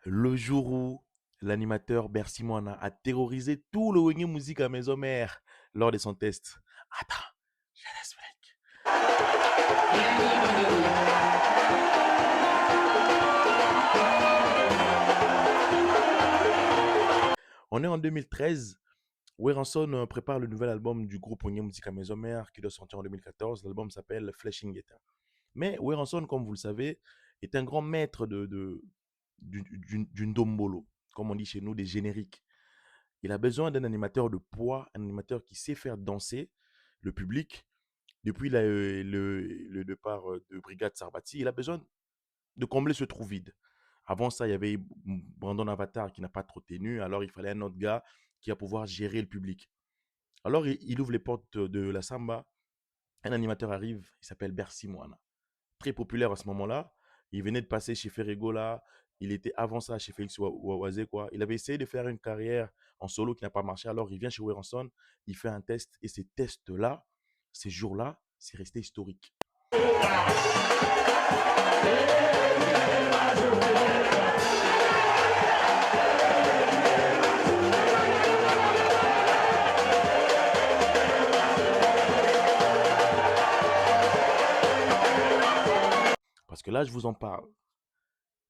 Le jour où l'animateur Bercy Moana a terrorisé tout le Wenge Musique à Maison Mère lors de son test. Attends, je l'explique. On est en 2013. Werenson prépare le nouvel album du groupe Wenge Musique à Maison Mère qui doit sortir en 2014. L'album s'appelle Flashing Guitar. Mais Werenson, comme vous le savez, est un grand maître du ndombolo, comme on dit chez nous, des génériques. Il a besoin d'un animateur de poids, un animateur qui sait faire danser le public. Depuis le départ de Brigade Sarbati, il a besoin de combler ce trou vide. Avant ça, il y avait Brandon Avatar qui n'a pas trop tenu, alors il fallait un autre gars qui va pouvoir gérer le public. Alors il ouvre les portes de la samba, un animateur arrive, il s'appelle Bercy Moana. Très populaire à ce moment-là. Il venait de passer chez Ferrego là. Il était avant ça chez Félix Wawazé, quoi. Il avait essayé de faire une carrière en solo qui n'a pas marché. Alors il vient chez Werenson, il fait un test. Et ces tests-là, ces jours-là, c'est resté historique. Parce que là, je vous en parle.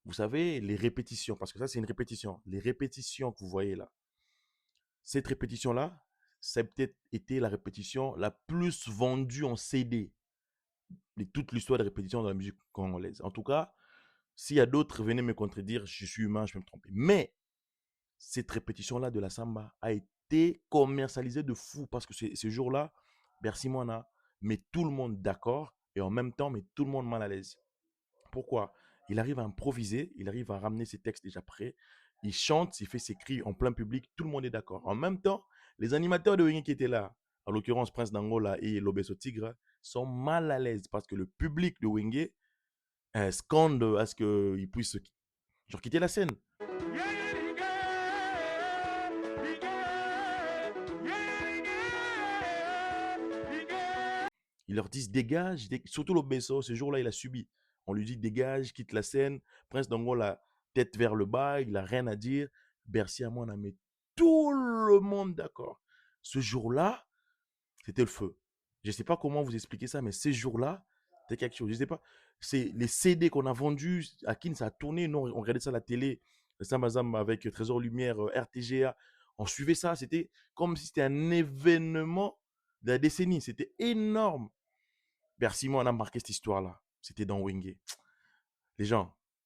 Vous savez, les répétitions, parce que ça, c'est une répétition. Les répétitions que vous voyez là, cette répétition-là, ça a peut-être été la répétition la plus vendue en CD de toute l'histoire de répétition dans la musique congolaise. En tout cas, s'il y a d'autres, venez me contredire, je suis humain, je peux me tromper. Mais cette répétition-là de la samba a été commercialisée de fou parce que ce jour-là, Bercy Moana met tout le monde d'accord et en même temps met tout le monde mal à l'aise. Pourquoi? Il arrive à improviser, il arrive à ramener ses textes déjà prêts, il chante, il fait ses cris en plein public, tout le monde est d'accord. En même temps, les animateurs de Wenge qui étaient là, en l'occurrence Prince d'Angola et Lobeso Tigre, sont mal à l'aise parce que le public de Wenge scande à ce qu'ils puissent genre, quitter la scène. Ils leur disent dégage, surtout Lobeso, ce jour-là, il a subi. On lui dit dégage, quitte la scène. Prince d'Angola, tête vers le bas, il n'a rien à dire. Bercy à moi, on a mis tout le monde d'accord. Ce jour-là, c'était le feu. Je ne sais pas comment vous expliquer ça, mais ce jour-là, c'était quelque chose. Je ne sais pas. C'est les CD qu'on a vendus, à qui ça a tourné. Non, on regardait ça à la télé, Samazam avec Trésor Lumière, RTGA. On suivait ça. C'était comme si c'était un événement de la décennie. C'était énorme. Bercy, moi, on a marqué cette histoire-là. C'était dans Wenge. Les gens,